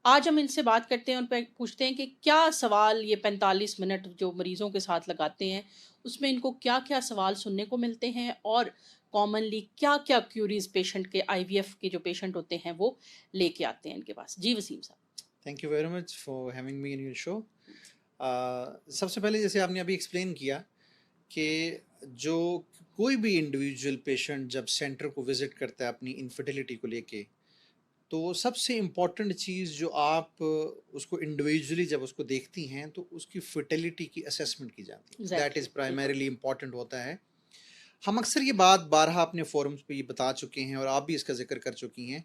आज हम इनसे बात करते हैं, उन पे पूछते हैं कि क्या सवाल ये 45 मिनट जो मरीज़ों के साथ लगाते हैं, उसमें इनको क्या-क्या सवाल सुनने को मिलते हैं और कॉमनली क्या-क्या क्यूरीज़ पेशेंट के आईवीएफ के जो पेशेंट होते हैं, वो लेके आते हैं इनके पास? जी, वसीम साहब। Thank you very much for having me in your show. सबसे पहले जैसे आपने अभी एक्सप्लेन किया कि जो कोई भी इंडिविजुअल पेशेंट जब सेंटर को विजिट करता है अपनी इनफर्टिलिटी को लेके, तो सबसे इम्पॉर्टेंट चीज़ जो आप उसको इंडिविजुअली जब उसको देखती हैं तो उसकी फर्टिलिटी की असेसमेंट की जाती है, दैट एग्ज़ैक्टली, इज़ बिल्कुल। प्राइमरीली इम्पॉर्टेंट होता है। हम अक्सर ये बात बारहा अपने फोरम्स पे ये बता चुके हैं और आप भी इसका जिक्र कर चुकी हैं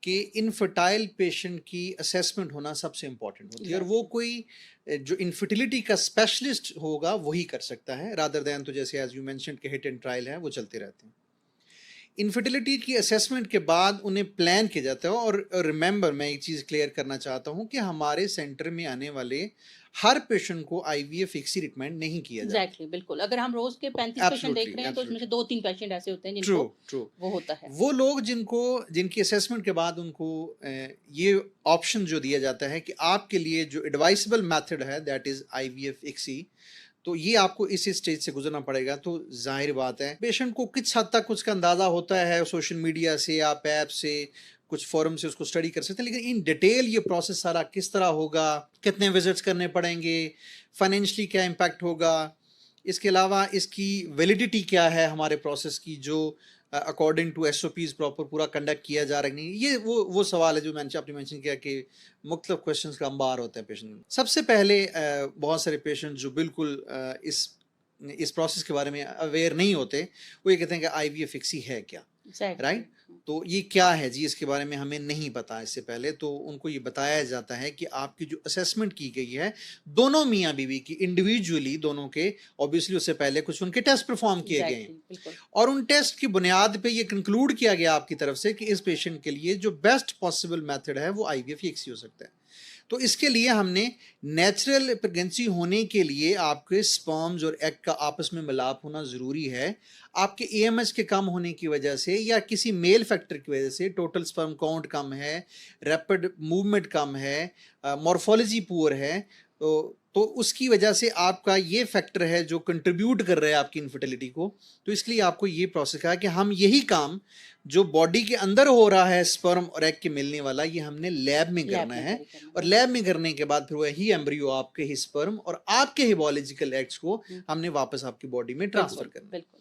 कि इनफर्टाइल पेशेंट की असेसमेंट होना सबसे इम्पॉर्टेंट होती है, और वो एग्ज़ैक्टली। कोई जो इनफर्टिलिटी का स्पेशलिस्ट होगा वही कर सकता है, रादर दैन तो जैसे एज यू मेंशन के हिट एंड ट्रायल है वो चलते रहते हैं। इनफर्टिलिटी की असेसमेंट के बाद उन्हें प्लान किया जाता है, और रिमेंबर मैं एक चीज़ क्लियर करना चाहता हूँ कि हमारे सेंटर में आने वाले हर पेशेंट को आईवीएफ फिक्स रिकमेंड नहीं किया जाता। एग्ज़ैक्टली, बिल्कुल। अगर हम रोज़ के 35 पेशेंट देख एब्सोल्युटली, रहे हैं, तो उसमें से एब्सोल्युटली 2-3 पेशेंट ऐसे होते हैं ट्रू, जिनको ट्रू। वो होता है। वो लोग जिनको जिनकी असेसमेंट के बाद उनको ये ऑप्शन जो दिया जाता है कि आपके लिए जो एडवाइसेबल मेथड है दैट इज आईवीएफ इक्सी, तो ये आपको इस स्टेज से गुजरना पड़ेगा। तो जाहिर बात है पेशेंट को किस हद तक उसका अंदाजा होता है सोशल मीडिया से, आप ऐप से, कुछ फोरम से उसको स्टडी कर सकते हैं, लेकिन इन डिटेल ये प्रोसेस सारा किस तरह होगा, कितने विजिट्स करने पड़ेंगे, फाइनेंशियली क्या इम्पैक्ट होगा, इसके अलावा इसकी वैलिडिटी क्या है हमारे प्रोसेस की, जो अकॉर्डिंग टू एसओपीज प्रॉपर पूरा कंडक्ट किया जा रहा है नहीं, ये वो सवाल है जो मैंने आपने मेंशन किया कि मुख्तलिफ क्वेश्चंस का अंबार होता है पेशेंट। सबसे पहले बहुत सारे पेशेंट जो बिल्कुल इस प्रोसेस के बारे में अवेयर नहीं होते, वो ये कहते हैं कि आईवीएफ फिक्सी है क्या, एग्ज़ैक्टली। राइट? तो ये क्या है जी, इसके बारे में हमें नहीं पता इससे पहले, तो उनको ये बताया जाता है कि आपकी जो असेसमेंट की गई है दोनों मियाँ बीवी की इंडिविजुअली, दोनों के ऑब्वियसली उससे पहले कुछ उनके टेस्ट परफॉर्म किए गए हैं, एग्ज़ैक्टली, बिल्कुल। और उन टेस्ट की बुनियाद पे ये कंक्लूड किया गया आपकी तरफ से कि इस पेशेंट के लिए जो बेस्ट पॉसिबल मेथड है वो आईवीएफ ही हो सकता है। तो इसके लिए हमने नेचुरल प्रेगनेंसी होने के लिए आपके स्पर्म्स और एग का आपस में मिलाप होना ज़रूरी है। आपके एएमएच के कम होने की वजह से या किसी मेल फैक्टर की वजह से टोटल स्पर्म काउंट कम है, रैपिड मूवमेंट कम है, मॉर्फोलॉजी पुअर है, तो उसकी वजह से आपका ये फैक्टर है जो कंट्रीब्यूट कर रहा है आपकी इनफर्टिलिटी को। तो इसलिए आपको ये प्रोसेस कहा कि हम यही काम जो बॉडी के अंदर हो रहा है स्पर्म और एग के मिलने वाला, ये हमने लैब में लैब करना में है, जारी करना और है। लैब में करने के बाद फिर वही एम्ब्रियो आपके ही स्पर्म और आपके ही बायोलॉजिकल एग्स को हुँ, हमने वापस आपकी बॉडी में ट्रांसफर बिल्कुल, करना है। बिल्कुल।